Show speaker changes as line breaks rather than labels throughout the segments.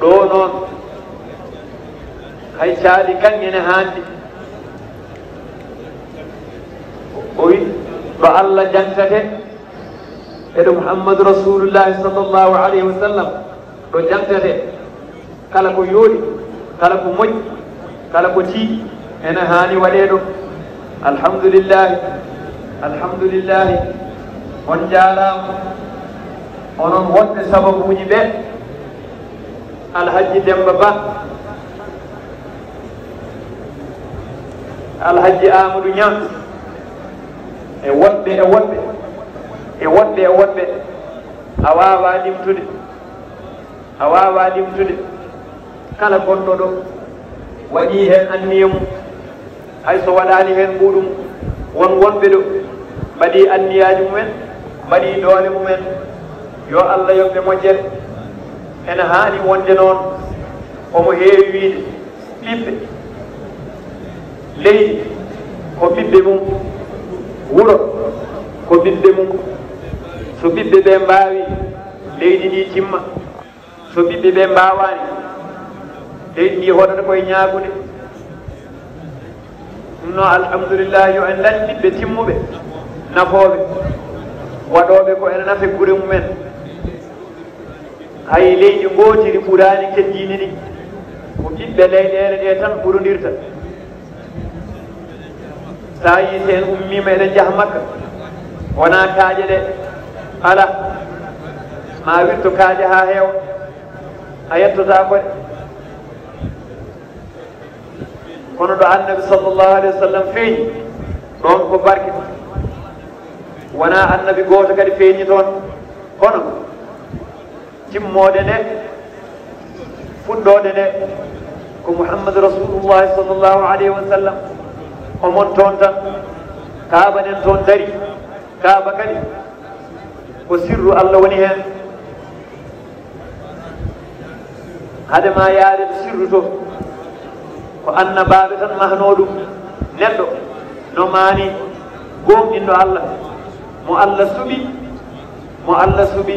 ɗo noon hay caali kan ene haandi o wi ɗo Allah jantate eɗo Muhammadu rasulullahi sallllahu alayhi wa sallam ɗo jantate kala ko yooɗi kala ko moƴƴi kala ko tiiɗi ene haani waɗeeɗo alhamdulillahi alhamdulillahi on jaaraama onon wonɓe sababuuji ɓe alhaji Demba Ba alhaji Amadou Niang e wonɓe e wonɓe e wonɓe e wonɓe a waawaa limtude a waawaa limtude kala gonɗo ɗo waɗii heen anniya mum hay so waɗaani heen muɗum won wonɓe ɗo mbaɗii anniyaaji mumen mbaɗii doole mumen yo Allah yoɓɓe moƴƴere ene haani wonde noon omo heewi wiide ɓiɓɓe leydi ko ɓiɓɓe mum wuro ko ɓiɓɓe mum so ɓiɓɓe ɓe mbaawi leydi ndi timma so ɓiɓɓe ɓe mbaawaani leydi ndi hoɗata koye ñaagude ɗum noon alhamdulillah yo en dañ ɓiɓɓe timmuɓe nafooɓe waɗooɓe ko ene nafe gure mumen hay leydi ngootiri ɓuraani keddiini ɗi ko ɓiɓɓe leyɗeele ɗe tan ɓurondirta so a yii so en ummiima eɗen njaha Makka wonaa kaaƴe ɗe ala ma wirto kaaƴe haa heewa a yettotaa ko ɗe kono ɗo annabi sallllahu alayhi wa sallam feeñi ɗon ko barke wonaa annabi gooto kadi feeñi toon kono timmoode nde fuɗɗoode nde ko Muhammadu rasulullahi sallllahu alayhi wa sallam omon toon tan kaaba nen toon dari kaaba kadi ko sirru Allah woni heen hade ma yaade ɗo sirru to ko annabaaɓe tan mahnoo ɗum neɗɗo no maani gonɗinɗo Allah mo Allah suɓi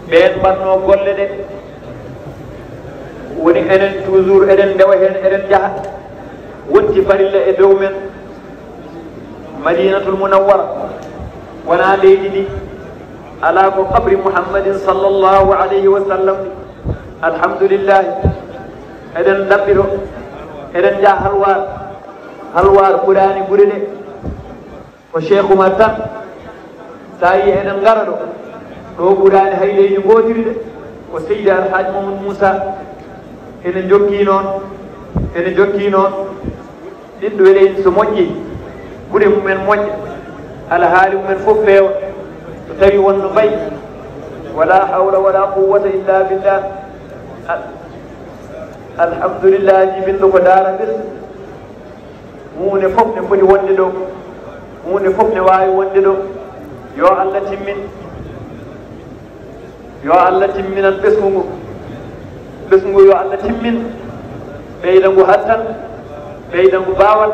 ɓeen mbatnoo golle ɗe woni enen toujours eɗen ndewa heen eɗen njaha wonti farilla e dow men madinatul munawwara wonaa leydi ndi alaa ko qabri muhammadin sallllahu alayhi wa sallam alhamdulillahi eɗen ɗaɓɓiro eɗen njaha halwar ɓuraani ɓuri ɗe ko cheikh oumar tan so yii eɗen ngara ɗo ɓuraani hay leydi ngootiri ɗe ko seydi alhaji mamadou moussa ene jokkii noon ɗiɗɗo e leydi so moƴƴii gure mumen moƴƴa alhaali mumen fof feewa so tawi wonno mbayi wala hawla wala quwwata illa billah alhamdulillah jibinɗo ko daara ɓes hunde fof ne foti wonde ɗo hunde fof ne waawi wonde ɗo yo Allah timminan ɓesgu ngu yo Allah timmin ɓeyda ngu hattan ɓeyda ngu baawal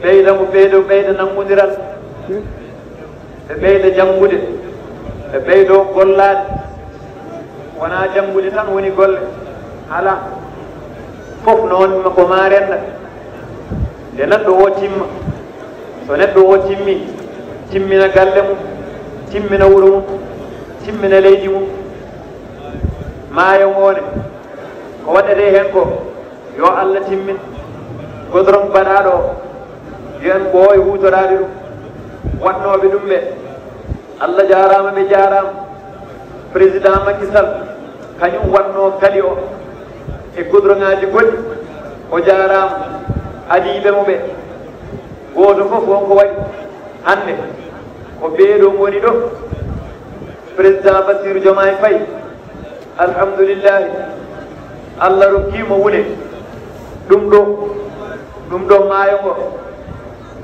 ɓeyda ngu ɓeyda nanngodiral ɓe ɓeyda janngude ɓe ɓeydo gollaade wonaa janngude tan woni golle ala fof noon ko ma renda nde neɗɗo o timma so neɗɗo o timmina galle mum timmina wuro mum timmina leydi mum maayo ngoone ko waɗete heen ko yo Allah timmin godron mbaɗaaɗo o yo en ɓooy huutoraade ɗum waɗnooɓe ɗum ɓe Allah jaaraama ɓe jaaraama président Macky Sall kañum waɗnoo kali o e godroŋaaji goɗɗi o jaaraama adiiɓe mo ɓe gooto fof wonko waɗi hannde ko ɓeeɗo ngoni ɗo président Bassirou Diomaye Faye alhamdulillahi Allah rokkiimo wune ɗum ɗo maayo ngo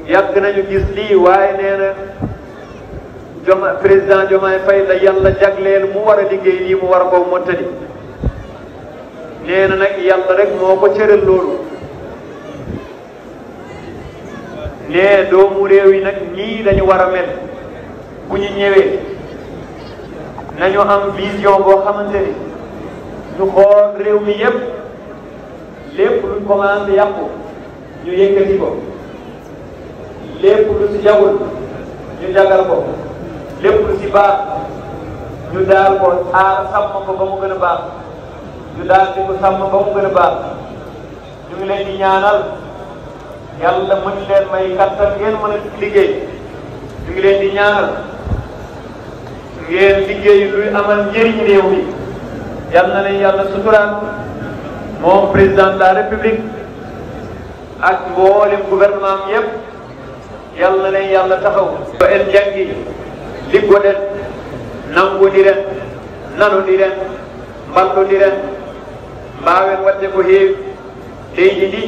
yagg nañu gis lii waaye nee na président Diomaye Faye la yàlla jagleel mu war a liggéey lii mu war ko mottali nee na nag yàlla rek moo ko cëral loolu nee doomu réew yi nag nii dañu war a mel bu ñu ñëwee nañu am vision boo xamante ni ñu xool réew mi yépp lépp luñ commencé yàqu ñu yëkkati ko lépp lu ci jagul ñu jagal ko lépp lu ci baax ñu daal ko aar sàmm ko ba mu gën a baax ñu daal di ko sàmm ba mu gën a baax ñu ngi leen di ñaanal yàlla mën leen may kattan ngeen mën a liggéey ñu ngi leen di ñaanal ngeen liggéey luy amal njëriñ réew mi yal na leen yàlla suturaan moom président de la république ak mboolem gouvernement am yépp yal na leen yàlla taxaw to en jangi liggoɗen nangodiren nanodiren mballodiren mbawen wadde ko heewi leydi ndi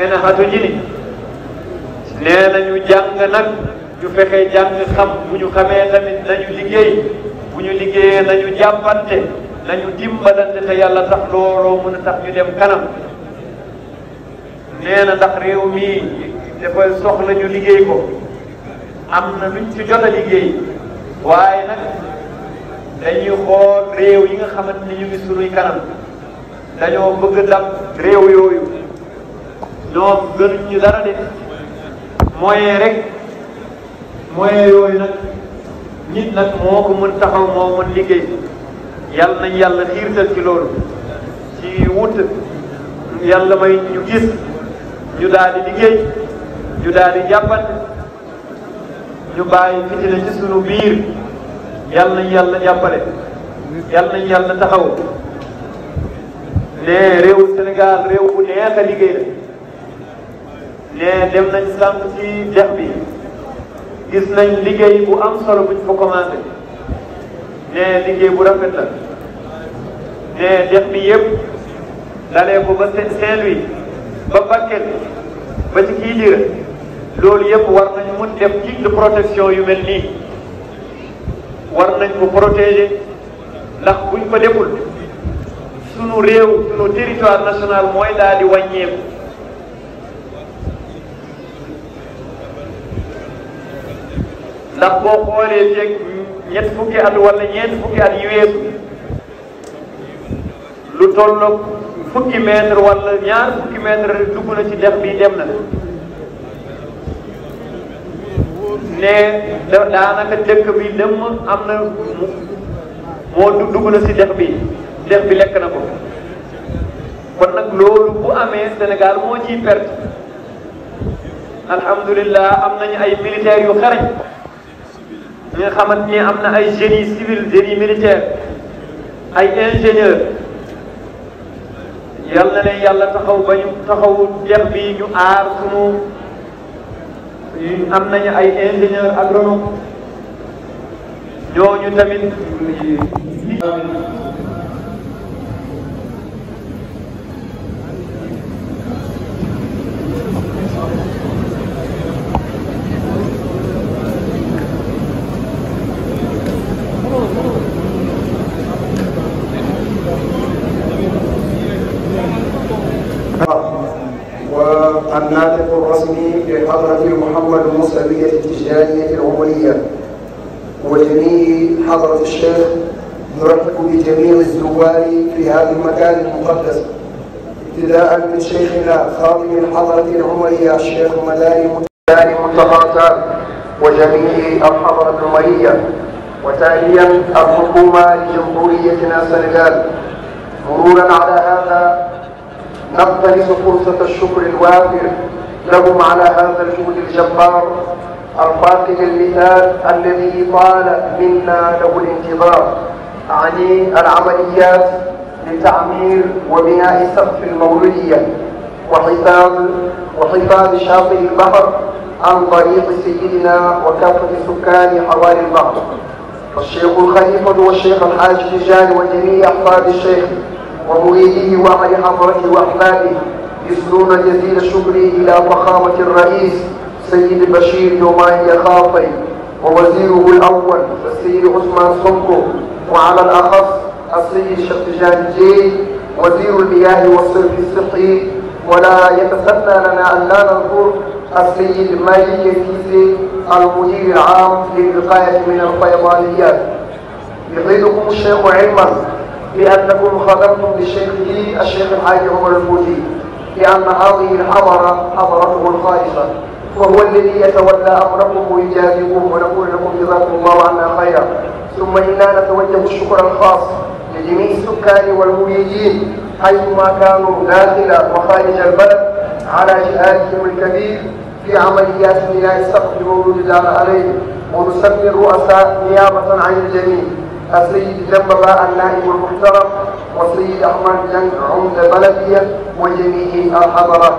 ene hatojini nee nañu jàng nag ñu fexe jàng xam bu ñu xamee tamit nañu liggéey bu ñu liggéeyee nañu jàppante nañu dimbalante te yàlla tax looloo mën a tax ñu dem kanam nee na ndax réew mi dafa soxla ñu liggéey ko am na luñ ci jot a liggéey waaye nag dañuy xool réew yi nga xamante ni ñu ngi sunuy kanam dañoo bëgg dab réew yooyu ñoom gënuñ ñu dara de moyen rek moyen yooyu nag nit nag moo ko mën taxaw moo mën liggéey yàlla nañ yàlla xiirtal ci loolu ci wut yàlla may ñu gis ñu daal di liggéey ñu daal di jàppante ñu bàyyi fitina ci sunu biir yàlla nañ yàlla jàppale yàlla nañ yàlla taxaw ne réewu Sénégal réew bu neex a liggéey la ne dem nañ sànq ci dex bi gis nañ liggéey bu am solo buñ fa commandé ne liggéey bu rafet la ne dex bi yëpp dalee ko ba Saint-Louis ba Bakel ba ci Kidira loolu yëpp war nañu mun def digue de protection yu mel nii war nañ ko protéger ndax buñ ko deful sunu réew sunu territoire national mooy daal di wàññeeku ndax boo xoolee feeg ñett fukki at wala ñeent fukki at yu weesu lu tolloog fukki mètre wala ñaar fukki mètre dugg na ci dex bi dem na ne daanaka dëkk bi dem am na moo dugg na ci dex bi lekk na ko kon nag loolu bu amee Sénégal moo ciy perte alhamdulillah am nañu ay militaires yu xarañ ñi nga xamante ni am na ay génie civil génie militaire ay ingénieur yal na leen yàlla taxaw ba ñu taxaw dex bi ñu aar sunu am nañu ay ingénieur agronome ñooñu tamit
والناطق الرسمي بحضرة محمد المصلية التجارية العمرية وجميع حضرة الشيخ نرحب بجميع الزوار في هذا المكان المقدس ابتداء من شيخنا خادم الحضرة العمرية الشيخ مداري مصطفى وجميع الحضرة العمرية وتاليا الحكومة لجمهوريتنا السنغال. مرورا على هذا نقتنص فرصة الشكر الوافر لهم على هذا الجهد الجبار الفاقد المثال الذي طال منا له الانتظار، أعني العمليات لتعمير وبناء سقف المولودية وحفاظ شاطئ البحر عن طريق سيدنا وكافة سكان حوالي البحر. فالشيخ الخليفة والشيخ الحاج تجاني وجميع أحفاد الشيخ ومريده وأهل حضرته وأحبابه يسلون جزيل الشكر إلى فخامة الرئيس سيد بشير يوماي يخافي ووزيره الأول السيد عثمان صنكو، وعلى الأخص السيد الشيخ تجاني جي وزير المياه والصرف الصحي. ولا يتسنى لنا أن لا نذكر السيد مالك الكيسي المدير العام للوقاية من الفيضانيات. يزيدكم الشيخ علما بأنكم خدمتم لشيخه الشيخ الحاج عمر الفوزي، لأن هذه الحضرة حضرته الخالصة، وهو الذي يتولى أمركم ويجازيكم، ونقول لكم جزاكم الله عنا خيرا. ثم إنا نتوجه الشكر الخاص لجميع السكان والمريدين حيثما كانوا داخل وخارج البلد على جهادهم الكبير في عمليات بناء السقف بمولود دار عليه. ونسمي الرؤساء نيابة عن الجميع السيد جنببا النائب المحترم، والسيد أحمد جن عمدة بلدية، وجميع الحضرات.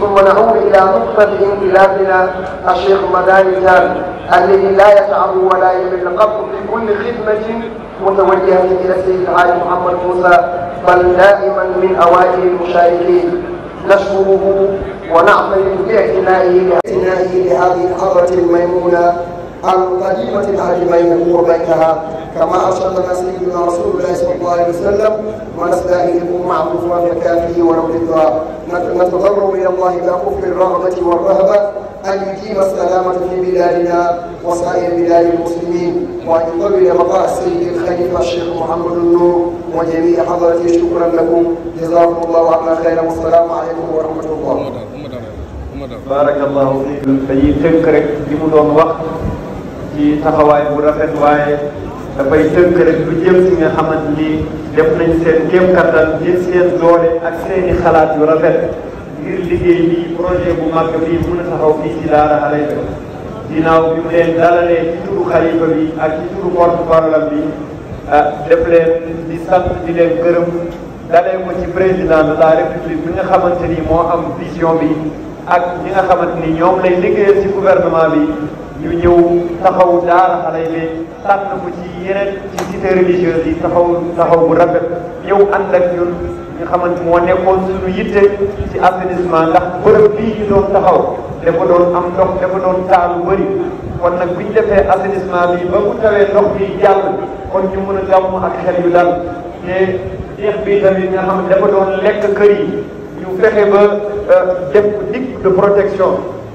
ثم نعود إلى نقطة انقلابنا الشيخ مداني جان الذي لا يتعب ولا يمل قط في كل خدمة متوجهة إلى السيد الحاج محمد موسى، بل دائما من أوائل المشاركين. نشكره ونعترف باعتنائه لهذه الحضرة الميمونة القديمة العجمين وبيتها، كما أرشدنا سيدنا رسول الله صلى الله عليه وسلم: من استائلكم معروفا فكافيه ولو بالدعاء. نتضرع إلى الله بأخف الرغبة والرهبة أن يديم السلامة في بلادنا وسائر بلاد المسلمين، وأن يطول بقاء السيد الخليفة الشيخ محمد النور وجميع حضرته. شكرا لكم، جزاكم الله عنا خيرا، والسلام عليكم ورحمة الله.
barakallahu fiikum. dañuy tënk rek li mu doon wax ci taxawaay bu rafet, waaye dafay tënk rek lu jëm ci nga xamante ni def nañ seen kéem kattan jël seen doole ak seeni xalaat yu rafet ngir liggéey bi projet bu mag bi mën a taxaw fii ci Daara Halaybe. ginnaaw bi mu leen dalalee ci turu xalifa bi ak ci turu porte-parole bi def leen di sant di leen gërëm, dalee ko ci président de la république bi nga xamante ni moo am vision bi ak ñi nga xamante ni ñoom lay liggéeyal ci gouvernement bi. ñu ñëw taxaw Daara Halaybe tànn ko ci yeneen ci cité religieuse yi taxaw bu rafet, ñëw ànd ak ñun nga xamante moo nekkoon suñu yitte ci assainissement, ndax bërëb bii ñu doon taxaw dafa doon am ndox, dafa doon taa lu bëri. kon nag bu ñu defee assainissement bi ba bu tawee ndox bi jàll, kon ñu mën a gàmm ak xel yu dal. te dex bi tamit nga xam dafa doon lekk kër yi, ñu fexe ba def digue de protection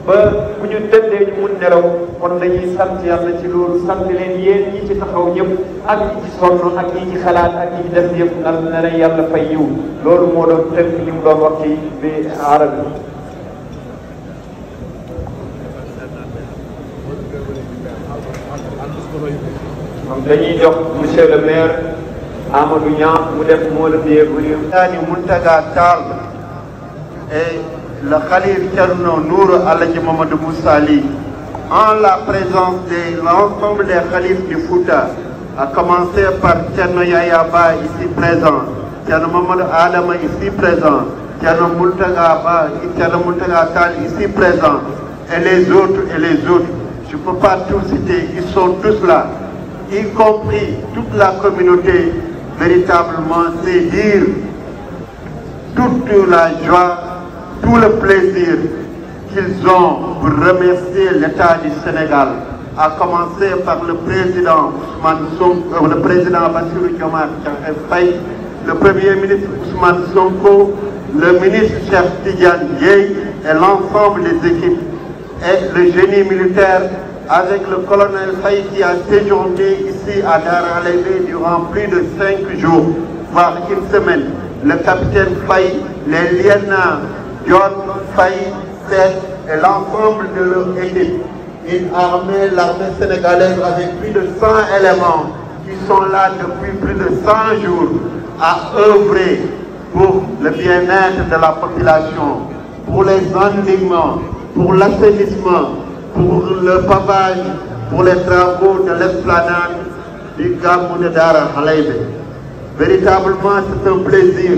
ba bu ñu tëddee ñu mun nelaw. kon dañuy sant yàlla ci loolu, sant leen yéen ñi ci taxaw ñëpp ak ñi ci sonn ak ñi ci xalaat ak ñi ci def yëpp na leen yàlla fay yiw. loolu moo doon tënk li mu doon wax ci bi arab bi. dañuy jox monsieur le maire Amadou Niang mu def moo la bienvenue.
Mountaga Tall et le Khalif Thierno Nour Aladji Mamadou Moussa Ly, en la présence de l'ensemble des khalifs du Fouta, à commencer par Thierno Yaya Ba ici présent, Thierno Mamadou Adama ici présent, Thierno Mountaga Tall ici présent, et les autres. Je ne peux pas tous citer, ils sont tous là, y compris toute la communauté. Véritablement, c'est dire toute la joie, tout le plaisir qu'ils ont pour remercier l'État du Sénégal, à commencer par le président Ousmane Sonko, le président Bassirou Diomaye Faye, le premier ministre Ousmane Sonko, le ministre Cheikh Tidiane Dièye et l'ensemble des équipes, et le génie militaire avec le colonel Faye qui a séjourné ici à Daara Halaybe durant plus de 5 jours, voire une semaine. Le capitaine Faye, les lieutenants John Faye, Seth et l'ensemble de leur équipe. L'armée sénégalaise avec plus de 100 éléments qui sont là depuis plus de 100 jours à œuvrer pour le bien-être de la population, pour les endiguements, pour l'assainissement, pour le pavage, pour les travaux de l'esplanade du Gamou de Daara Halaybe. Véritablement, c'est un plaisir.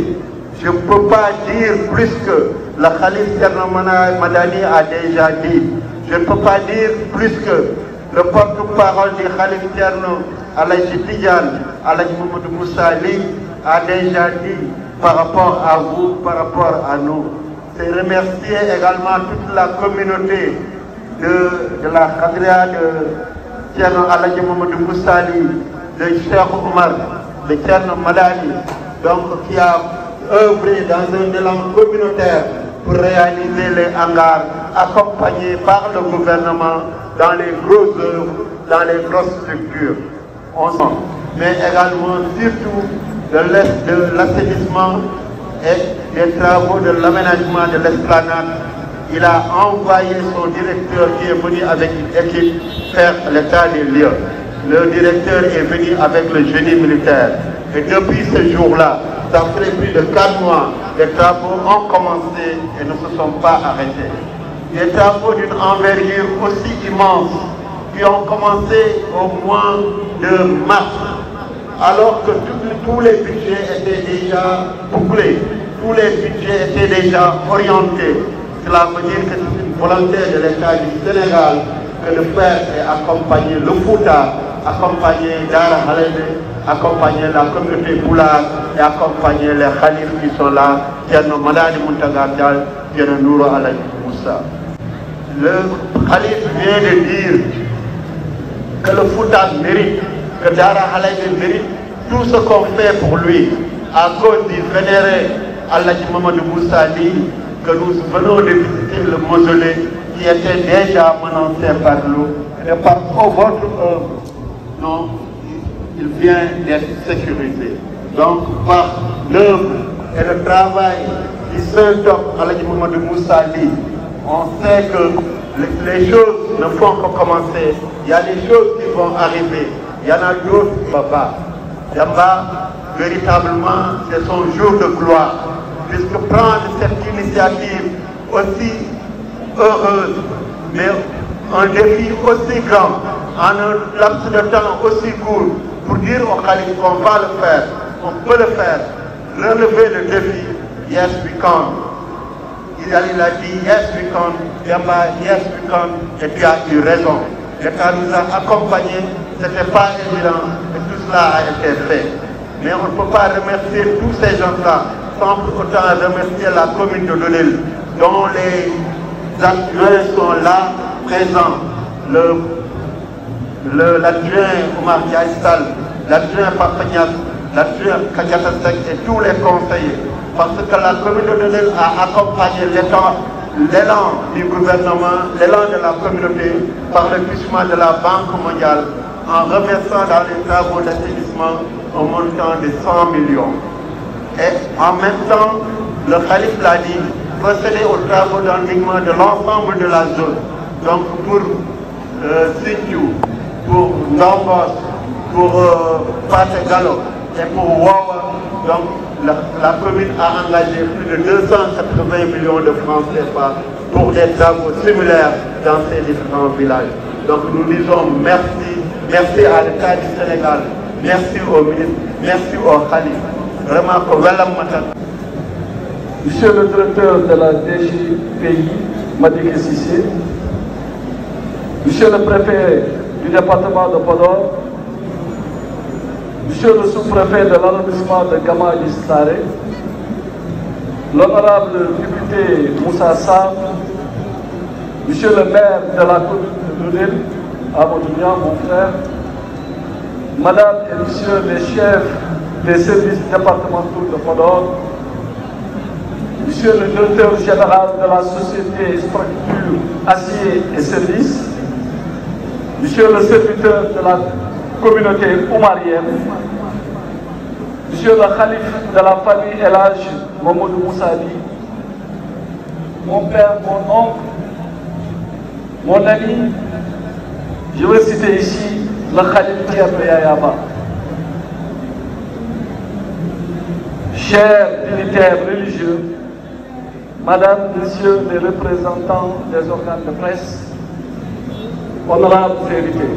Je ne peux pas dire plus que le Khalif Thierno Madani a déjà dit. Je ne peux pas dire plus que le porte-parole du Khalif Thierno Aladji Tidiane, Aladji Mamadou Moussa Ly, a déjà dit par rapport à vous, par rapport à nous. C'est remercier également toute la communauté de la Khadria de Thierno Aladji Mamadou Moussa Ly, de Cheikh Omar, de Thierno Madani, donc qui a œuvré dans un élan communautaire pour réaliser les hangars accompagnés par le gouvernement dans les grosses œuvres, dans les grosses structures. ensemble, mais également surtout de l'assainissement et des travaux de l'aménagement de l'esplanade. Il a envoyé son directeur qui est venu avec une équipe faire l'état des lieux. Le directeur est venu avec le génie militaire. Et depuis ce jour-là, ça fait plus de 4 mois, les travaux ont commencé et ne se sont pas arrêtés. Des travaux d'une envergure aussi immense qui ont commencé au mois de mars, alors que tous les budgets étaient déjà bouclés, tous les budgets étaient déjà orientés. Cela veut dire que c'est une volonté de l'État du Sénégal que de faire et accompagner le Fouta, accompagner Dara Halede, accompagner la communauté Boula et accompagner les khalifs qui sont là, Tierno Madani Muntaga Dial, Tierno Nouro Alaji Moussa. Le khalif vient de dire que le Fouta mérite, que Dara Halede mérite tout ce qu'on fait pour lui à cause du vénéré Alaji Mamadou Moussa Li, que nous venons de visiter le mausolée qui était déjà menacé par l'eau. Et par votre œuvre, non, il vient d'être sécurisé. Donc, par l'œuvre et le travail du Saint-Homme Alaji Mamadou Moussa Li, on sait que les choses ne font que commencer. Il y a des choses qui vont arriver. Il y en a d'autres qui vont pas. Yamba, véritablement, c'est son jour de gloire. Puisque prendre cette initiative aussi heureuse, mais un défi aussi grand, en un laps de temps aussi court, pour dire au Khalif qu'on va le faire, on peut le faire, relever le défi, yes we can. Il a dit yes we can, Yamba, yes we can, et tu as eu raison. L'État nous a accompagnés, ce n'était pas évident, et tout cela a été fait. Mais on ne peut pas remercier tous ces gens-là sans pour autant remercier la commune de Lolil, dont les adjoints sont là, présents. L'adjoint Omar Diaïstal, l'adjoint Papagnas, l'adjoint Kadiatasek et tous les conseillers. Parce que la commune de Lolil a accompagné l'élan du gouvernement, l'élan de la communauté par le puissement de la Banque mondiale en reversant dans les travaux d'assainissement au montant de 100 millions. Et en même temps, le Khalif l'a dit, procéder aux travaux d'endiguement de l'ensemble de la zone. Donc pour Sinthiou, pour Ndambos, pour Pategalo et pour Wawa, donc la commune a engagé plus de 280 millions de francs CFA pour des travaux similaires dans ces différents villages. Donc nous disons merci, merci à l'État du Sénégal, merci au ministre, merci au Khalif. Vraiment,
Monsieur le directeur de la DGPI, Madické Cissé, Monsieur le préfet du département de Podor, Monsieur le sous-préfet de l'arrondissement de Gamadi Saré, l'honorable député Moussa Sam, Monsieur le maire de la commune de Lolil, Amadou Niang, mon frère, Madame et Monsieur les chefs des services départementaux de Podor, Monsieur le directeur général de la société Structure Acier et Services, Monsieur le serviteur de la communauté oumarienne, Monsieur le Khalif de la famille El Hadj Mamadou Moussa Li, mon père, mon oncle, mon ami, je veux citer ici le Khalif Thierno Yaya Ba. Chers dignitaires religieux, Madame, Messieurs les représentants des organes de presse, honorables invités,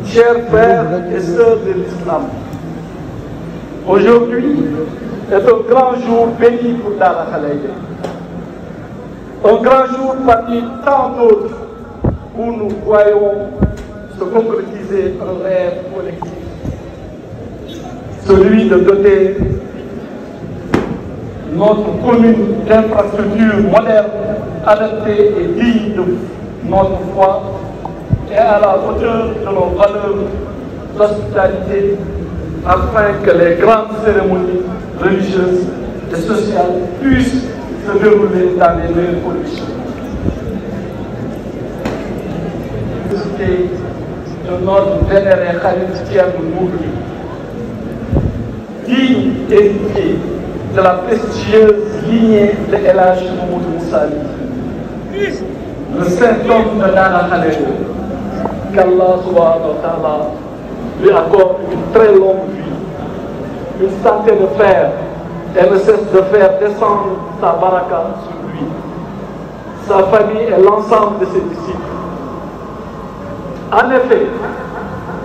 chers frères et sœurs de l'islam, aujourd'hui est un grand jour béni pour Dara Halede. Un grand jour parmi tant d'autres où nous voyons se concrétiser un rêve collectif. Celui de doter notre commune d'infrastructures modernes, adaptées et dignes de notre foi et à la hauteur de nos valeurs d'hospitalité, afin que les grandes cérémonies religieuses et sociales puissent se dérouler dans les meilleures conditions. de notre vénéré Khalif Thierno Mourgi, digne héritier de la prestigieuse lignée de El Hadji Mamadou Moussali, le saint homme de Nana Khalil, qu'Allah subhanahu wa ta'ala lui accorde une très longue vie, une santé de fer, et ne cesse de faire descendre sa baraka sur lui, sa famille et l'ensemble de ses disciples. En effet,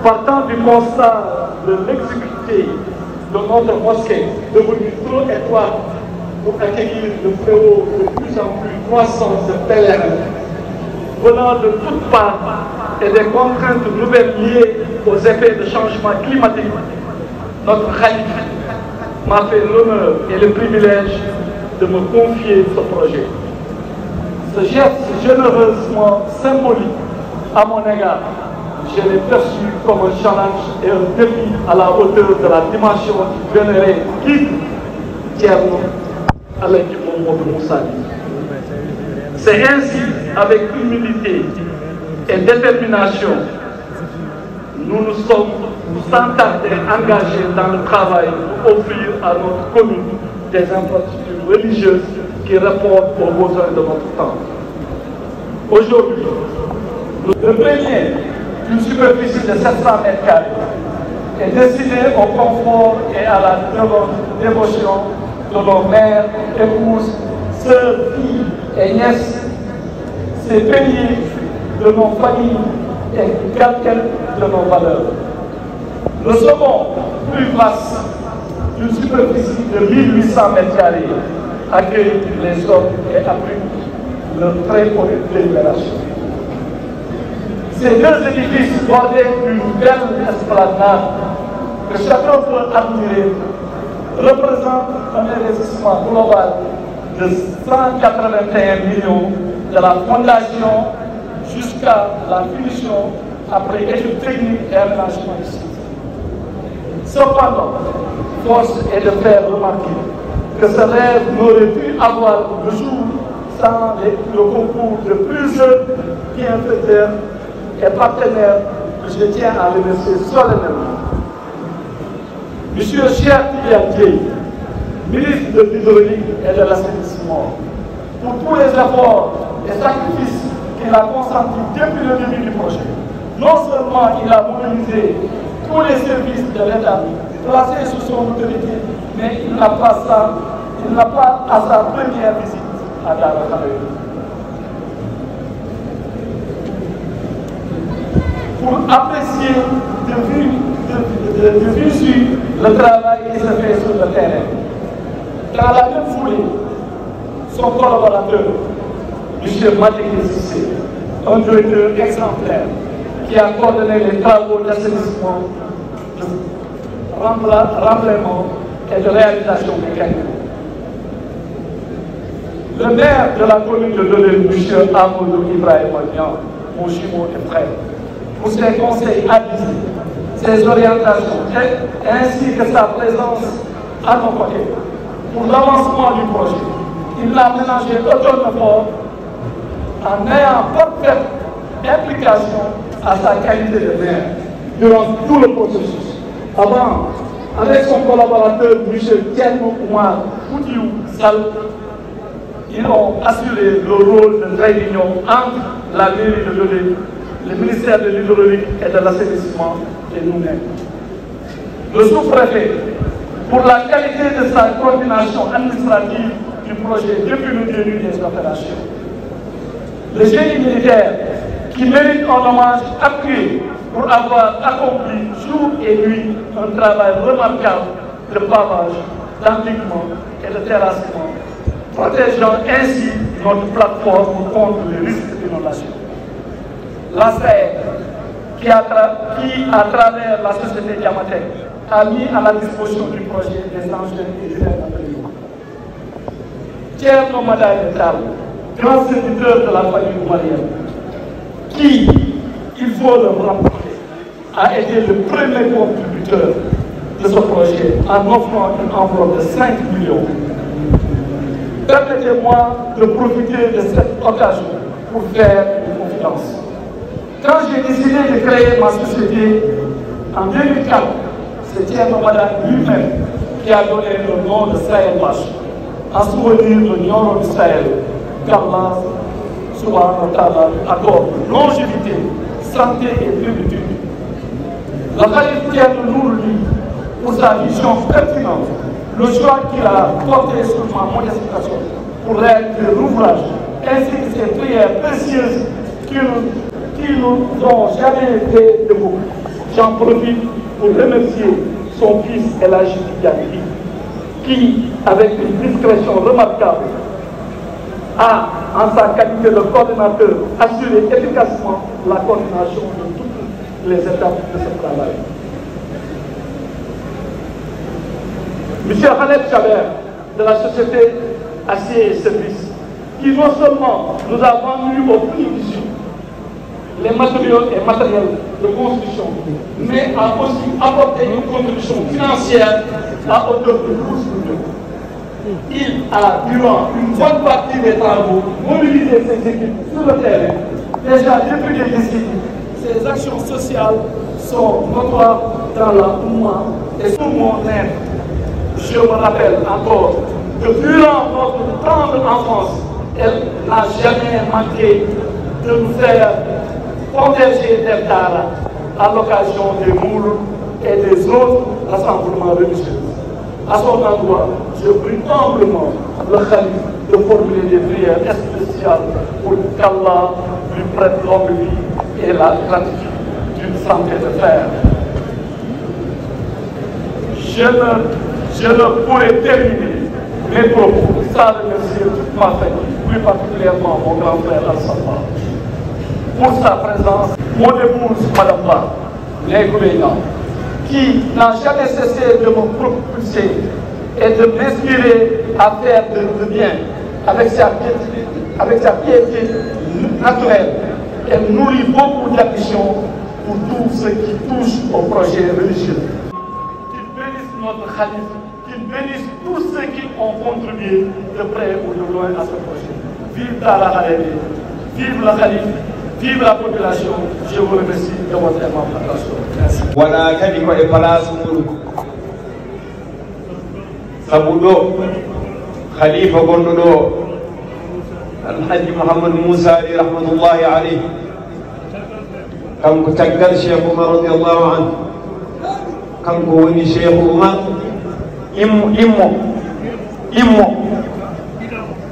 partant du constat de l'exécuté de notre mosquée, devenue trop étroite pour accueillir le fléau de plus en plus croissant de pèlerins venant de toutes parts et des contraintes nouvelles liées aux effets de changement climatique, notre khalife m'a fait l'honneur et le privilège de me confier ce projet. Ce geste généreusement symbolique à mon égard, je l'ai perçu comme un challenge et un défi à la hauteur de la dimension du vénéré guide Thierno Alaji Mamadou Moussali. C'est ainsi, avec humilité et détermination, nous nous sommes sans tarder engagés dans le travail pour offrir à notre commune des infrastructures religieuses qui répondent aux besoins de notre temps. Aujourd'hui, le premier, d'une superficie de 700 mètres carrés, est destiné au confort et à la dévotion de nos mères, épouses, sœurs, filles et nièces. C'est payé de nos familles et calquer de nos valeurs. Le second, plus vaste, d'une superficie de 1800 mètres carrés, accueille les hommes et abrite leur très haute délibération. Ces deux édifices bordés d'une belle esplanade que chacun peut admirer représentent un investissement global de 181 millions de la fondation jusqu'à la finition après études techniques et aménagement du site. Cependant, force est de faire remarquer que ce rêve n'aurait pu avoir le jour sans le concours de plusieurs bienfaiteurs et partenaires que je tiens à remercier solennellement. Monsieur Cheikh Tidiane Dièye, ministre de l'Hydraulique et de l'Assainissement, pour tous les efforts et sacrifices qu'il a consentis depuis le début du projet. Non seulement il a mobilisé tous les services de l'État placés sous son autorité, mais il n'a pas à sa première visite à Dakar. Pour apprécier de visu le travail qui se fait sur le terrain. Dans la même foulée, son collaborateur, M. Madik Cissé, un directeur exemplaire qui a coordonné les travaux d'assainissement, de remblaiement et de réalisation mécanique. Le maire de la commune de Dodel, M. Amadou Ibrahim Niang, mon jumeau et frère, pour ses conseils avisés, ses orientations, ainsi que sa présence à nos côtés pour l'avancement du projet. Il l'a ménagé autonome en ayant parfaite implication à sa qualité de maire durant tout le processus. Avant, avec son collaborateur M. Thierno Oumar Foutiou Sall, ils ont assuré le rôle de trait d'union entre la mairie de Dodé, le ministère de l'Hydraulique et de l'Assainissement et nous-mêmes. Le sous-préfet, pour la qualité de sa coordination administrative du projet depuis le début des opérations. Le génie militaire, qui mérite un hommage appuyé pour avoir accompli jour et nuit un travail remarquable de pavage, d'empiquement et de terrassement, protégeant ainsi notre plateforme contre les risques d'inondation. La SAED, qui à travers la société Diamatec, a mis à la disposition du projet des engins et des matériaux. Thierno Madaye Tall, grand serviteur de la famille oumarienne, qui, il faut le rappeler, a été le premier contributeur de ce projet en offrant une enveloppe de 5 millions. Permettez-moi de profiter de cette occasion pour faire une confidence. Quand j'ai décidé de créer ma société en 2004, c'est Thierno Madane lui-même qui a donné le nom de Sahel Bash, en souvenir de Nioro du Sahel, qu'Allah subhanahu wa ta'ala accorde longévité, santé et plénitude. Le Khalif Thierno Nour, lui, pour sa vision pertinente, le choix qu'il a porté sur ma modification pour réaliser l'ouvrage, ainsi que ses prières précieuses qui nous ont jamais été de beaucoup. J'en profite pour remercier son fils Elhadji Tidiane, qui, avec une discrétion remarquable, a, en sa qualité de coordinateur, assuré efficacement la coordination de toutes les étapes de ce travail. Monsieur Khaled Chaber, de la société Acier et Services, qui non seulement nous a vendu au prix du Sud les matériaux et matériels de construction, mais a aussi apporté une contribution financière à hauteur de 12 millions. Il a, durant une bonne partie des travaux, mobilisé ses équipes sur le terrain. Déjà depuis des décennies, ces actions sociales sont notoires dans la Oumma et sous mon aide. Je me rappelle encore que durant notre tendre enfance, elle n'a jamais manqué de nous faire protéger des Dara à l'occasion des moules et des autres rassemblements religieux. À son endroit, je prie humblement le Khalif de formuler des prières spéciales pour qu'Allah lui prête longue vie et la gratitude d'une santé de fer. Je ne pourrais terminer mes propos sans remercier toute ma famille, plus particulièrement mon grand frère Al-Safa, pour sa présence, mon épouse Madame Ba, qui n'a jamais cessé de me propulser et de m'inspirer à faire de bien avec sa piété naturelle. Elle nourrit beaucoup d'ambition pour tout ce qui touche au projet religieux. Qu'il bénisse notre Khalif, qu'il bénisse tous ceux qui ont contribué de près ou de loin à ce projet. Vive Dara Halédé, vive le Khalif, vive la population. Je vous remercie de votre aimable attention. Merci.
Voilà, kadi ko e place muɗum sabu ɗo khalifa gonɗo ɗo alhaji mouhamadou moussa ali rahmatullahi aleyh kanko caggal cheikh oumar radiallahu anhu kanko woni cheikh oumar immo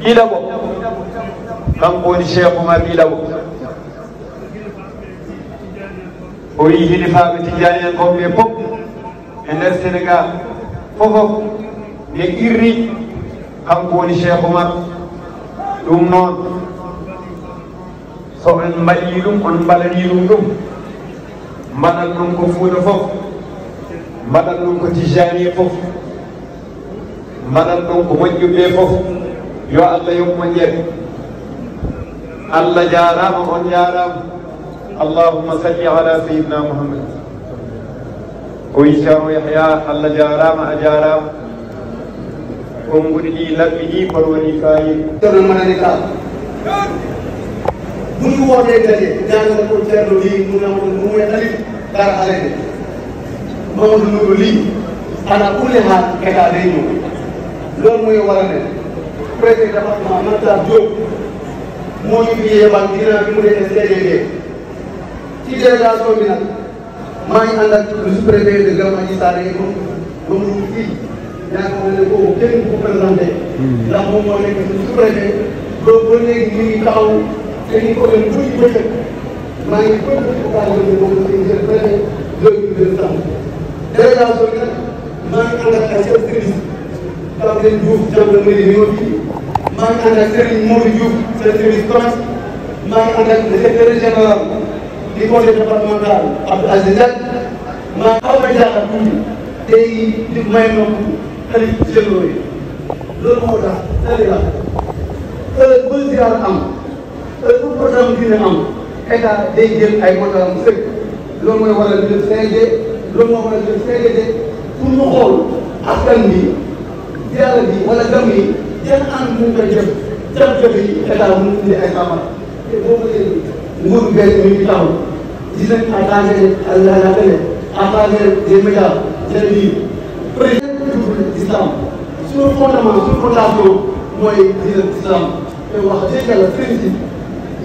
ɗiɗaɓo kanko woni cheikh oumar ɗiɗaɓo o wi hilifaɓe tijani en kon ɓe fof e nder sénégal fofof nde irri kanko woni cheikh oumar ɗum noon so en mbaɗi ɗum on mbaɗani ɗum mbaɗan ɗum ko fuuta fof mbaɗan ɗum ko tijani fof mbaɗan ɗum ko moƴƴuɓe fof yo allah yoɓ moƴƴere allah jarama on jarama اللهم صل على سيدنا محمد ويشار يحيى الله جارام أجارام كمبري لبني فروني كاي
ترى مالك بنو وجه جدي جانا نقول ترى لي مو يدري دار عليه ما هو نقول لي أنا كل حال كذا لينو لون مو يوارنه بريد ما نتا جو مو يبيه بانكينا بمودي SDG ci délégation bi nag maa ngi ànd ak le sous-préfet de Gama Sarr moom fii yaakaar naa ne kooku kenn ku présenté ndax moom moo nekk sous-préfet loolu ba léegi ñu ngi taxaw te ñu ko doon tuuti bëccëg maa ngi bëgg occasion bi moom aussi monsieur le préfet loolu ñu gën a sant délégation bi nag maa ngi ànd ak ay chef service capitaine Diouf gendarmerie ñoo fii maa ngi ànd ak Serigne Modou Diouf chef service commerce maa ngi ànd ak le secrétaire général du conseil départemental Abdou Aziz Diagne maa xaw ma jaaxal tuuti tey di may nopp xale généraux yi loolu moo tax Sénégal heure bu ziar am heure bu programme dina am état day jël ay motaram sëkk loolu mooy waral jël CNG loolu moo waral jël CNG pour ñu xool askan bi ziar bi wala gam yi yan ànd mu koy def jafe-jafe yi état mu indi ay saafara te boo ko léegi nguur bees mi ngi taxaw gis nañ à travers la télé à travers les médias télé yi président islam suñu fondement suñu fondation mooy diine islam te wax dëgg yàlla félicité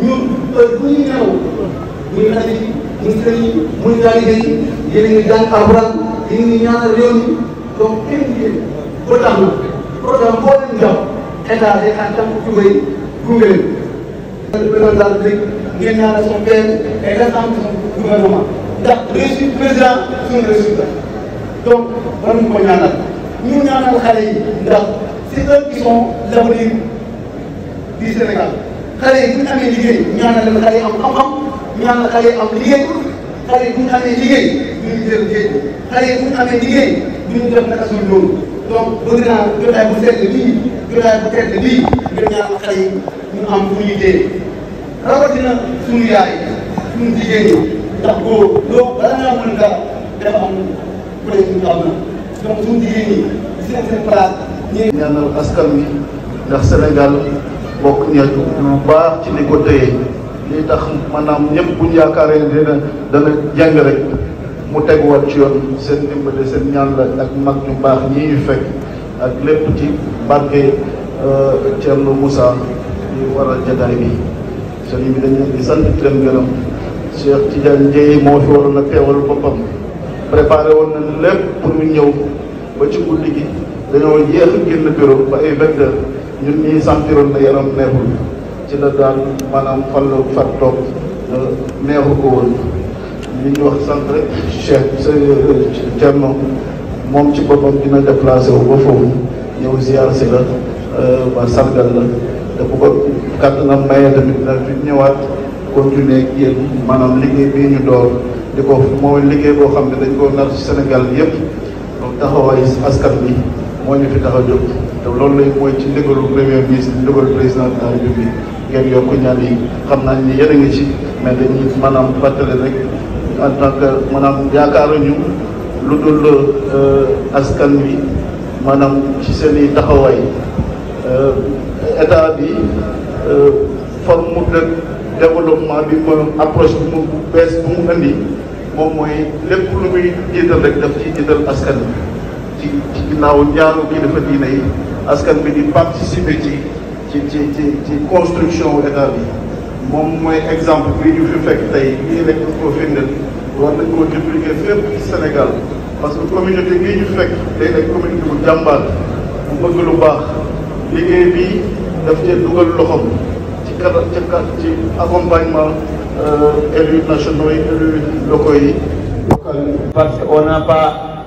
ñun bu ñuy ñëw muy xale yi muy sëriñ yi muy taalibe yi yéen a ngi jàng alxuraan yéen a ngi ñaanal réew mi donc invité ba tax na programme boo leen jàpp état day xaar tam tubay gunge leen. le président de la République ngeen ñaanal son père et l'ensemble de son gouvernement ndax réussite président suñu réussite donc war nañu ko ñaanal ñu ñaanal xale yi ndax c'est eux qui sont l'avenir du Sénégal xale yi bu ñu amee liggéey ñaanal leen xale yi am xam-xam ñaanal xale yi am liggéey xale yi bu ñu amee liggéey duñu jël géej xale yi bu ñu amee liggéey duñu def naka suñu loolu donc bëgg naa jotaay bu sedd bii jotaay bu tedd bii ngeen ñaanal xale yi ñu am fu ñu dee rawatina suñu yaay suñu jigéen ñi ndax góor loolu bala ngaa mën dara dafa am peut être am na donc suñu jigéen ñi gis nañ seen place ñi
ñaanal askan wi ndax Sénégal bokk ñeent lu baax ci li ko téye li tax maanaam ñëpp buñ yaakaaree dana jàng rek mu teguwaat ci yoon seen dimbale seen ñaan la ak mag ñu baax ñii ñu fekk ak lépp ci barke Thierno Moussa di waral jataay bi sëriñ bi dañu di sant di leen gërëm Cheikh Tidiane Dieye moo fi waroon a teewal boppam préparé woon nañ lépp pour ñu ñëw ba ci guddi gi dañoo yéex a génn bureau ba ay 20 heures ñun ñii sentiroon na yaram neexul ci la daal maanaam fan la fat toog neexu ko woon li ñu wax sant rek Cheikh Thierno moom ci boppam dina déplacé wu ba foofu ñëw ziar si la ba sargal la te bu ko kàttanam mayee tamit dina fi ñëwaat continuer ak yéen maanaam liggéey bii ñu door di ko mooy liggéey boo xam ne dañ ko nar ci Sénégal yëpp donc taxawaay askan bi moo ñu fi tax a jóg te loolu lay mooy ci ndigalu premier ministre ndigalu président de la République ngeen yokk ñaan yi xam naa ni yéen a ngi ci mais dañuy maanaam fàttali rek en tant que maanaam yaakaaruñu lu dul askan wi maanaam ci seen i taxawaay état bi forme de développement bi mu approche bi mu bees bu mu indi moom mooy lépp lu muy jiital rek daf ci jiital askan bi ci ginnaaw njaaru kilifa diine yi askan bi di participer ci construction wu état bi moom mooy exemple bi ñu fi fekk tey lii rek dañ koo firndeel war nañ koo dupliquer fépp ci Sénégal parce que communauté bii ñu fekk day nekk communauté bu jàmbaar bu bëgg lu baax liggéey bi daf cee dugal loxoom ci accompagnement élus nationaux yi élus locaux yi.
Parce qu'on n'a pas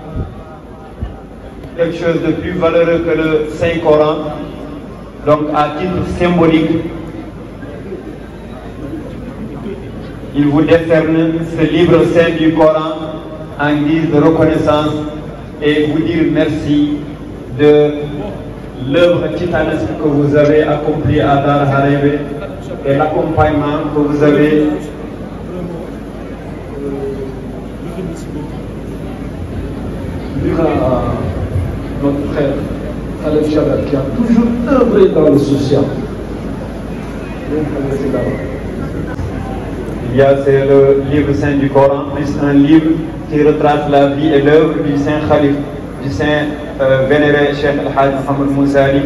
quelque chose de plus valeureux que le Saint-Coran. Donc à titre symbolique, il vous décerne ce livre saint du Coran en guise de reconnaissance et vous dire merci de l'œuvre titanesque que vous avez accomplie à Dar Harebe et l'accompagnement que vous avez
à notre frère Khaled Chabat qui a toujours œuvré dans le social.
Il y a c'est le livre saint du Coran, plus un livre qui retrace la vie et l'œuvre du saint Khalif, du saint vénéré Cheikh El-Hajj Mohamed Moussa Ali,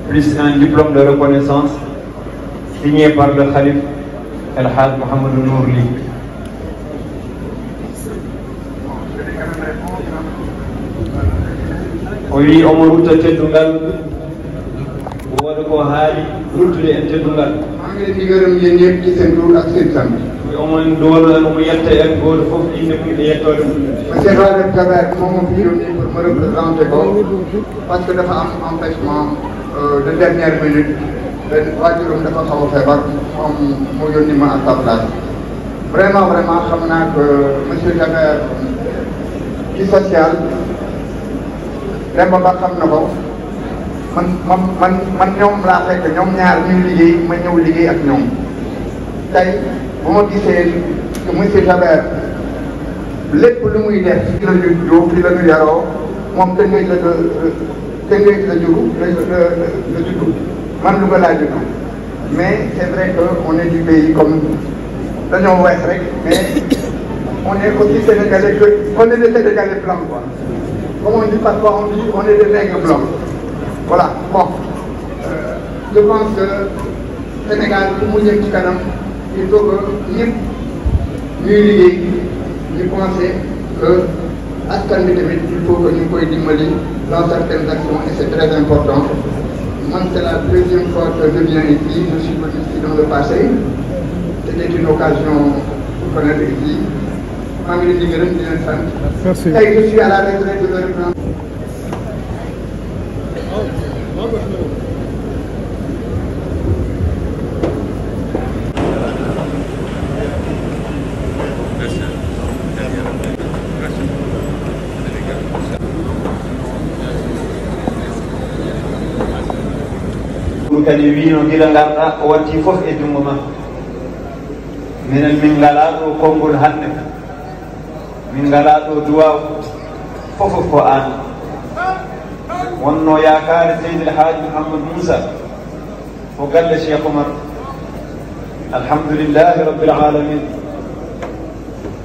plus un diplôme de reconnaissance signé par le Khalif El-Hajj Mohamed Nourli. Oui, omo rutta teddungal wona ko haali ruttude en teddungal.
maa ngi leen di gërëm yéen ñëpp ci seen tur ak seen sant.
omon doon omo yetta en gooto fof inde mum e yettode mum.
monsieur Khaled Chabat moom moo fi yónni pour me représenter ko parce que dafa am empêchement de dernière minute benn waajuram dafa xaw a feebar moom moo yónni ma à sa place. vraiment xam naa que monsieur Chabat ci social Demba Ba xam na ko man ñoom laa fekk ñoom ñaar ñuy liggéey ma ñëw liggéey ak ñoom tey bu ma gisee monsieur Chabat lépp lu muy def fi la ñu juddoo fi la ñu yaroo moom Tëngéej la juddu man Louga laa juddu mais c'est vrai que on est du pays comme dañoo weex rek mais on est aussi sénégalais on est des Sénégalais blancs, quoi. Comme on dit parfois, on est des nègres blancs. Voilà, bon. Je pense que Sénégal, pour mu jëm ci kanam, il faut que ñëpp ñuy liggéey ñu penser que askan bi tamit il faut que ñu koy dimbali dans certaines actions et c'est très important. Moi, c'est la deuxième fois que je viens ici. Je suis venu ici dans le passé. C'était une occasion pour connaître ici. Merci. Et je suis à la retraite de le reprendre.
kadi wino gila garɗa o watti fof e jungo ma minen min ngala ɗo konngol hande min ngala ɗo duwaw fofof ko an wonno yakare seydi el haaji mouhamadou moussa o galle cheikh oumar alhamdoulillahi rabbil alamin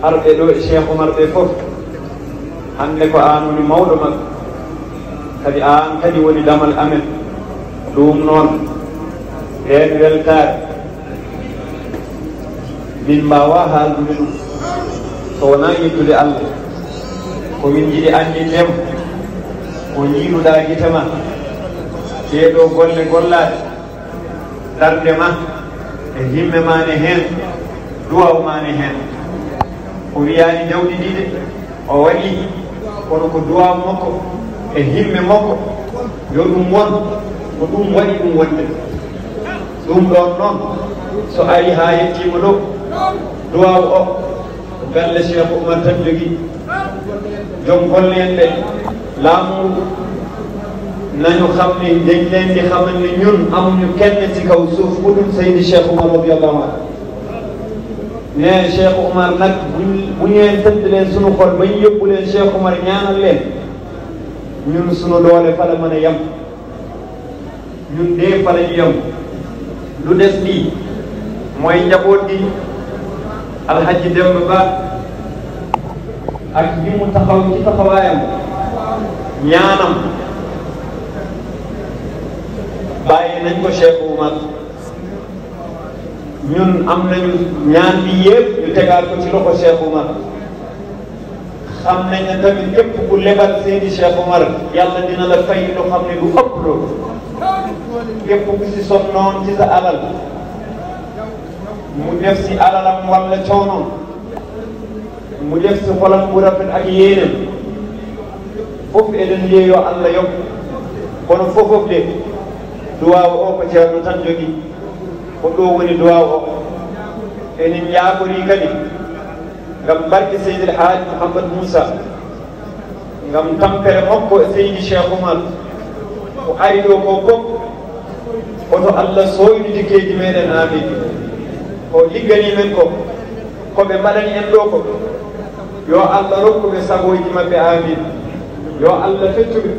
arɓe ɗo e cheikh oumar ɓe fof hande ko an woni mawɗo makko kadi an kadi woni damal amen ɗum noon hen weltare min mbawa haaldude ɗum so wona yettude allah komin jiiɗi andindemo ko jiiruɗa guite ma ɗeɗo golle gollade darde ma e himme mane hen duwaw mane hen o wiyani jawɗi ɗiɗi o waɗi kono ko duwaw makko e himme makko yo ɗum won ko ɗum waɗi ɗum wonde ɗum ɗon noon so ari ha yettima ɗo duwaw o galle cheikh oumar tan jogui joom golle en ɓe laamu nañu xam ne dañ leen di xamal ne ñun amuñu kenn ci kaw suuf ku dul seydi cheikh oumar radiallahu anhu ne cheikh oumar nag bu ñeen tëdd leen sunu xol ba ñu yóbbu leen cheikh oumar ñaanal leen ñun sunu doole fa la mën a yem ñun dee fa la ñu yem lu des lii mooy njaboot gi alhaji Demba Ba ak bi mu taxaw ci taxawaayam ñaanam bàyyi nañ ko Cheikh Oumar ñun am nañu ñaan bi yëpp ñu tegaat ko ci loxo Cheikh Oumar xam nañ ne tamit képp ku lebal seeni Cheikh Oumar yàlla dina la fay lu xam ne lu ëpp loolu képp ku si sonnoon ci sa alal mu def si alalam walla coonoon mu def si xolam bu rafet ak yéenam fof eɗen yeeyo Allah yokk kono fofof de duwaw o ko ceerno tan jogui ko ɗo woni duwaw o enin yaakori kadi ngam barke seydi el haaji mouhamadou moussa ngam tampere makko e seydi cheikh oumar ko ari ɗo ko fof oto Allah soyni jikkeji meɗen amin o liggani men ko koɓe mbaɗani en ɗo ko yo Allah rokkuɓe sagoji mabɓe amin yo Allah feccuɓe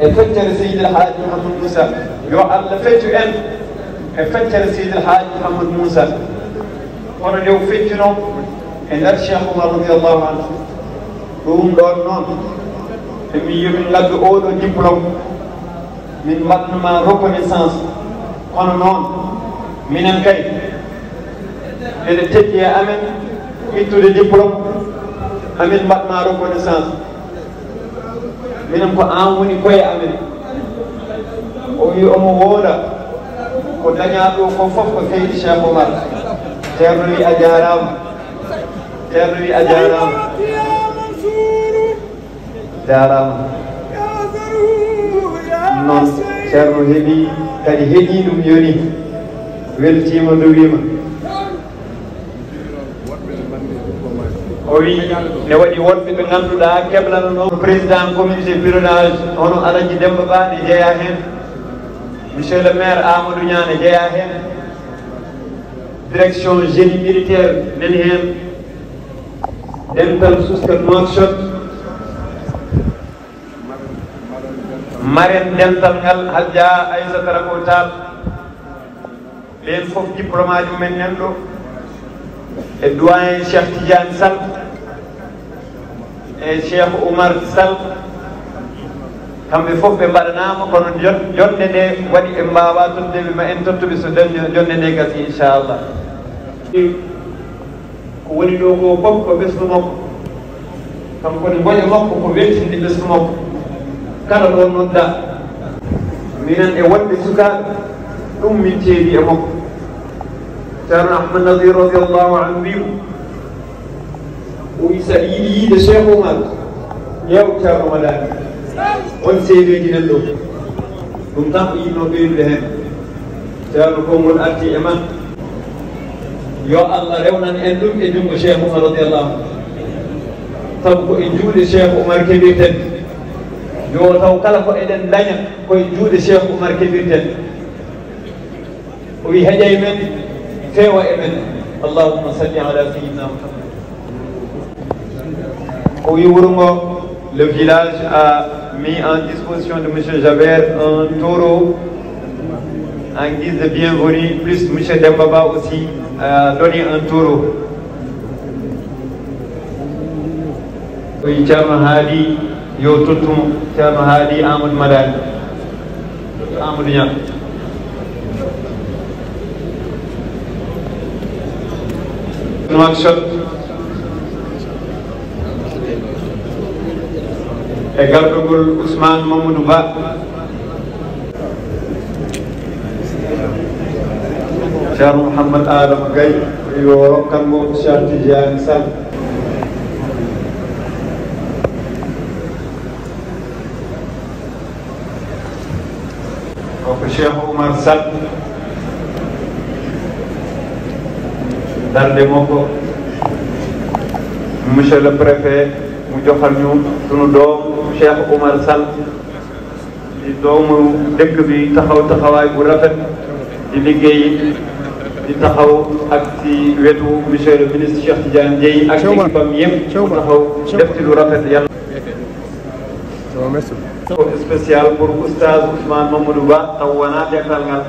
e feccere seydi el haaji mouhamadou moussa yo Allah feccu en e feccere seydi el haaji mouhamadou moussa kono nde o feccuno e nder cheikh oumar radiallahu anhu ɗum ɗon noon emi yomin gaddu oɗo diplôme min mbaɗnoma reconnaissance kono noon minen kay ene teƴƴi e amen ittude diplôme amin mbaɗma reconnaissance minen ko an woni koye amen o wi omo wooda ko dañaɗo ko fof ko seydi cheikh oumar ceerno wi a jarama ceerno wi a jarama jarama noon ceerno heeɓi kadi heeɗi ɗum yoni weltima dowima o wi ne waɗi wonɓe ɓe ngannduɗaa keblanono président communauté pironage hono alaji Demba Ba ne jeeya heen monsieur le maire Amadou Niang ne jeeya heen direction génie militaire nani heen dental Souskat Nouakchott marraine dental ngal Hadja Aissata Rako Tall ɓen fof diplôme aji mumen nan ɗo e doyen Cheikh Tidiane Sall e Cheikh Oumar Sall kamɓe fof ɓe mbaɗanama kono jonde nde waɗi ɓe mbawa tottudeɓe ma en tottuɓe so jonde nde gasi inchallah ko woni ɗo ko fof ko ɓesgu makko kanko ne goƴe makko ko weltinde ɓesgu makko kala ɗo nodda minen e wonɓe sukaɓe ɗum min teeɗi e makko ceerno ahmad nadir radiallahu anhu mbimo o wi saɗa yiɗi yiide Cheikh Oumar ƴeew ceerno madani won seedeji nan ɗo ɗum tan ko yinno ɓeydude hen ceerno konngol arti e man yo allah rewnan en ɗum e junngo Cheikh Oumar radiallahu anhu sabu ko e juuɗe Cheikh Oumar keɓirten yo taw kala ko eɗen daña koye juuɗe Cheikh Oumar keɓirten o wi heƴay men feewa e men allahumma salli ala sayyidina Muhammad o wi wuro ngo le village a mis en disposition de M. Jaber un taureau en guise de bienvenue, plus M. Dembaba aussi a donné un taureau. Oui, Thierno Hadi, yo totum, Thierno Hadi, Amadou Madani, Amadou Niang. Nouakchott e garɗogol Ousmane Mamadou Ba Ceerno Mouhammad Adama Gaye yo rokkanmo Cheikh Tidiane Sall o ko Cheikh Oumar Sall darde makko monsieur le préfet mu joxal ñu sunu doom Cheikh Oumar Sall di doomu dëkk bi taxaw taxawaay bu rafet di liggéey di taxaw ak ci wetu monsieur le ministre Cheikh Tidiane Dièye ak équipam yëpp mu taxaw def ci lu rafet yàlla spécial pour oustaz Ousmane Mamadou Ba taw wona dekkal ngal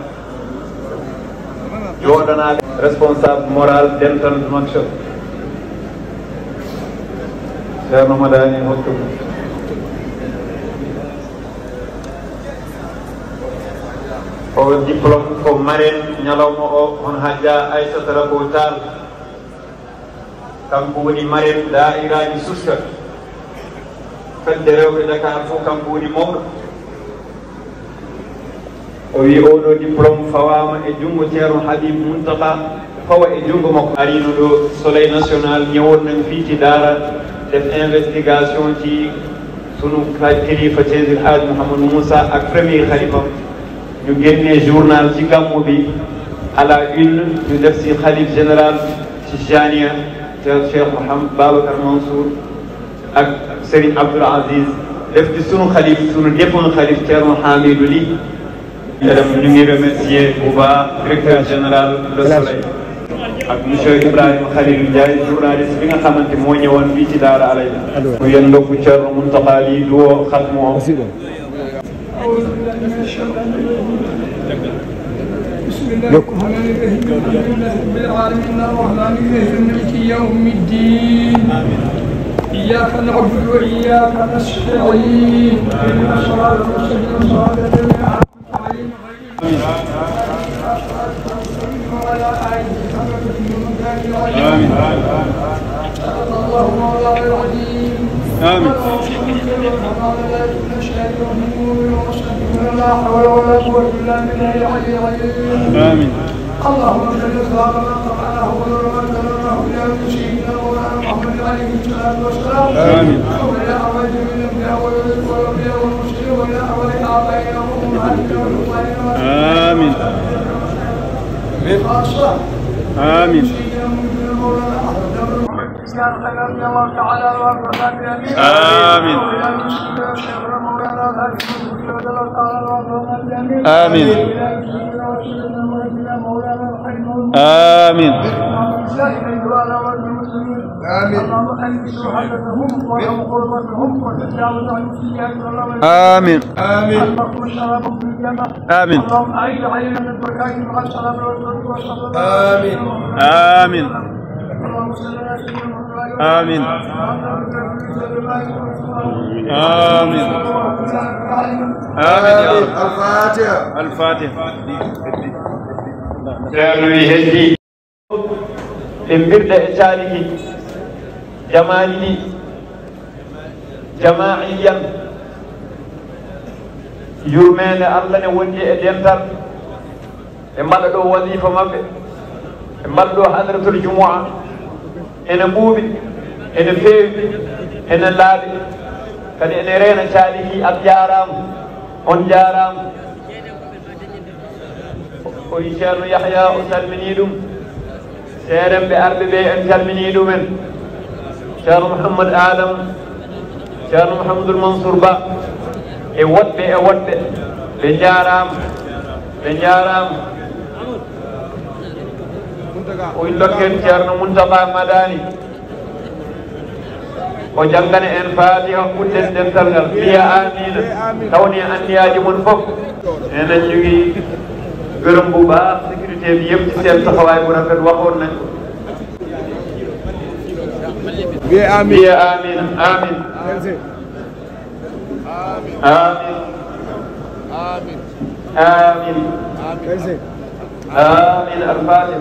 joɗana responsable moral dental Nouakchott ceerno Madani hokkumo o diplôme ko marraine ñalawma o on Hadja Aissata Rabo Tall kanko woni marraine daa'iraji suska fedde rewɓe Dakar fof kanko woni mawɗo o wi oɗo diplôme fawama e junngo ceerno Habib Muntaka fawa e junngo makko arino ɗo soleil national ñëwon nan fii ci daara def investigation ci sunu kilifa Seydi El Hadji Mouhamadou Moussa ak premier xalifam ñu génnee journal ci gàmmu bi à la une ñu def si xalif général ci Chania Cheikh Mouhamed Babacar Mansour ak Serigne Abdoul Aziz def ci sunu xalif sunu défunt xalif Thierno Hamidou Ly ñu ngi remercier bu baax directeur général Le Soleil ak monsieur Ibrahima Khalil Ndiaye journaliste bi nga xamante moo ñëwoon fii ci Daara Alayna mu yen ndokku Thierno Mountakha Ly duwoo xat moo
بسم الله الرحمن الرحيم الحمد لله رب العالمين الرحمن الرحيم مالك يوم الدين إياك نعبد وإياك نستعين اهدنا الصراط المستقيم صراط الذين أنعمت عليهم غير آمين لا حول ولا قوة إلا بالله العلي العظيم آمين اللهم صل وسلم على قطعناه وذرمته إلى سيدنا مولانا محمد عليه الصلاة والسلام آمين وإلى أرواح جميع الأنبياء والأنبياء والمرسلين وإلى أرواح آبائنا وأمهاتنا وإخواننا آمين خاصة آمين
آمين آمين آمين آمين آمين آمين آمين آمين آمين آمين يا رب.
الفاتحة
الفاتحة.
ceerno wi heddi ɓe mbirɗe e caali ɗi jamaali ɗi jamaiyan yurmede allah ne wondi e dental ɓe mbaɗa ɗo wasifa maɓɓe ɓe mbaɗa ɗo hadratul jumua ene ɓuuɓi ene feewi ene laaɓi kadi ene reena caali ɗi a jarama on jarama o wi ceerno yahya o salmini ɗum seeren ɓe arɓe ɓe en calmini ɗumen ceerno mouhammad adam ceerno mouhamadoul mansour ba e woɗɓe ɓe jarama o wi dokken ceerno muntaka madani o janggana en fatiha kuɗɗen dental ngal mbiya amina tawni anniyaji mon fof enen jogui gërëm bu baax sécurité bi yëpp ci seen taxawaay bu rafet waxoon nañ ko. biye amin amin amin amin amin amin amin al-Fatiha.